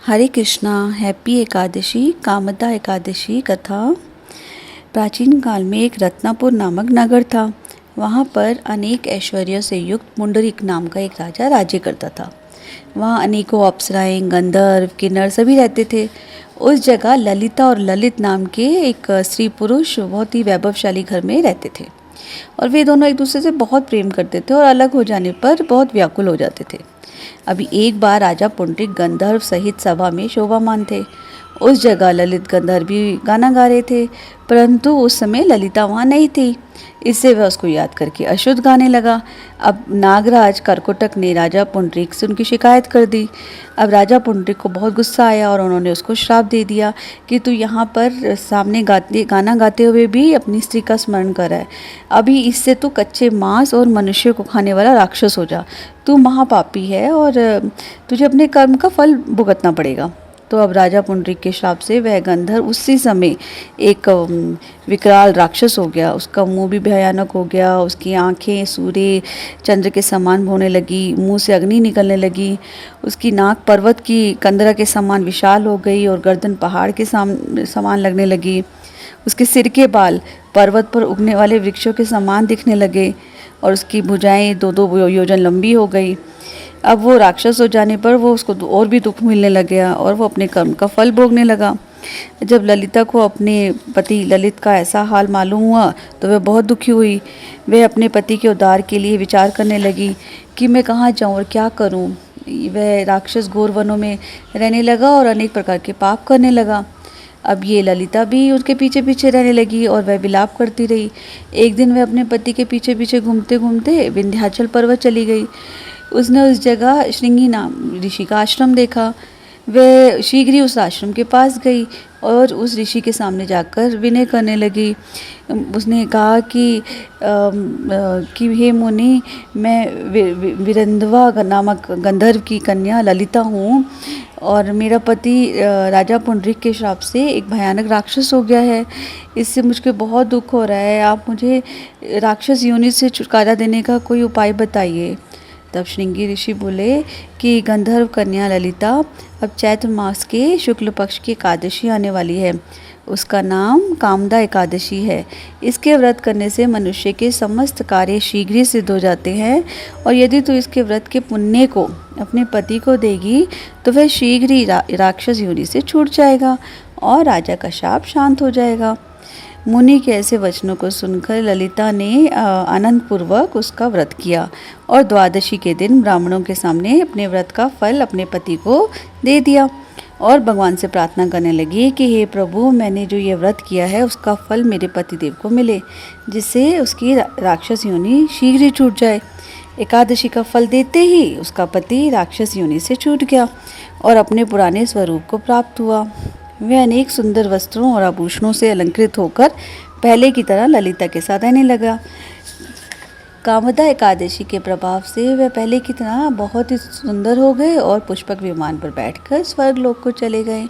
हरे Krishna. Happy Ekadashi. Kamada Ekadashi कथा। प्राचीन काल में एक रत्नापुर नामक नगर था। वहाँ पर अनेक ऐश्वर्य से युक्त पुंडरीक नाम का एक राजा राज्य करता था। वहाँ अनेकों अप्सराएं, गंधर्व, किन्नर सभी रहते थे। उस जगह ललिता और ललित नाम के एक स्त्री पुरुष बहुत ही वैभवशाली घर में रहते थे और वे दोनों एक दूसरे से बहुत प्रेम करते थे और अलग हो जाने पर बहुत व्याकुल हो जाते थे। अभी एक बार राजा पुंडरीक गंधर्व सहित सभा में शोभामान थे। उस जगह ललित गंधर्व भी गाना गा रहे थे, परंतु उस समय ललिता वहाँ नहीं थी। इससे वह उसको याद करके अशुद्ध गाने लगा। अब नागराज कर्कोटक ने राजा पुंडरीक से उनकी शिकायत कर दी। अब राजा पुंडरीक को बहुत गुस्सा आया और उन्होंने उसको श्राप दे दिया कि तू यहाँ पर सामने गाना गाते हुए भी अपनी स्त्री का स्मरण कर रहा है। अभी इससे तू कच्चे मांस और मनुष्य को खाने वाला राक्षस हो जा। तू महापापी है और तुझे अपने कर्म का फल भुगतना पड़ेगा। तो अब राजा पुंडरीक के श्राप से वह गंधर्व उसी समय एक विकराल राक्षस हो गया। उसका मुंह भी भयानक हो गया, उसकी आंखें सूर्य चंद्र के समान होने लगी, मुंह से अग्नि निकलने लगी, उसकी नाक पर्वत की कंदरा के समान विशाल हो गई और गर्दन पहाड़ के समान लगने लगी। उसके सिर के बाल पर्वत पर उगने वाले वृक्षों के समान दिखने लगे और उसकी भुजाएं 2-2 योजन लंबी हो गई। अब वो राक्षस हो जाने पर वो उसको और भी दुख मिलने लग गया और वो अपने कर्म का फल भोगने लगा। जब ललिता को अपने पति ललित का ऐसा हाल मालूम हुआ तो वह बहुत दुखी हुई। वह अपने पति के उद्धार के लिए विचार करने लगी कि मैं कहाँ जाऊँ और क्या करूँ। वह राक्षस घोर वनों में रहने लगा और अनेक प्रकार के पाप करने लगा। अब ये ललिता भी उसके पीछे पीछे रहने लगी और वह विलाप करती रही। एक दिन वह अपने पति के पीछे पीछे घूमते घूमते विंध्याचल पर्वत चली गई। उसने उस जगह श्रृंगी नाम ऋषि का आश्रम देखा। वह शीघ्र ही उस आश्रम के पास गई और उस ऋषि के सामने जाकर विनय करने लगी। उसने कहा कि हे मुनि, मैं विरंधवा नामक गंधर्व की कन्या ललिता हूँ और मेरा पति राजा पुंडरीक के श्राप से एक भयानक राक्षस हो गया है। इससे मुझको बहुत दुख हो रहा है। आप मुझे राक्षस योनि से छुटकारा देने का कोई उपाय बताइए। तब श्रृंगी ऋषि बोले कि गंधर्व कन्या ललिता, अब चैत्र मास के शुक्ल पक्ष की एकादशी आने वाली है। उसका नाम कामदा एकादशी है। इसके व्रत करने से मनुष्य के समस्त कार्य शीघ्र ही सिद्ध हो जाते हैं और यदि तू इसके व्रत के पुण्य को अपने पति को देगी तो वह शीघ्र ही राक्षस योनि से छूट जाएगा और राजा का शाप शांत हो जाएगा। मुनि के ऐसे वचनों को सुनकर ललिता ने आनंद पूर्वक उसका व्रत किया और द्वादशी के दिन ब्राह्मणों के सामने अपने व्रत का फल अपने पति को दे दिया और भगवान से प्रार्थना करने लगी कि हे प्रभु, मैंने जो ये व्रत किया है उसका फल मेरे पतिदेव को मिले, जिससे उसकी राक्षस योनि शीघ्र ही छूट जाए। एकादशी का फल देते ही उसका पति राक्षस योनि से छूट गया और अपने पुराने स्वरूप को प्राप्त हुआ। वह अनेक सुंदर वस्त्रों और आभूषणों से अलंकृत होकर पहले की तरह ललिता के साथ रहने लगा। कामदा एकादशी के प्रभाव से वह पहले की तरह बहुत ही सुंदर हो गए और पुष्पक विमान पर बैठकर स्वर्ग लोक को चले गए।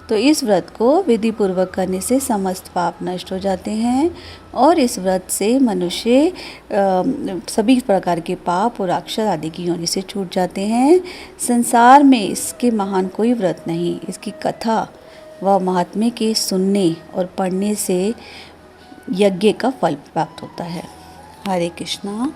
तो इस व्रत को विधि पूर्वक करने से समस्त पाप नष्ट हो जाते हैं और इस व्रत से मनुष्य सभी प्रकार के पाप और राक्षस आदि की योनि से छूट जाते हैं। संसार में इसके महान कोई व्रत नहीं। इसकी कथा व महात्म्य के सुनने और पढ़ने से यज्ञ का फल प्राप्त होता है। हरे कृष्णा।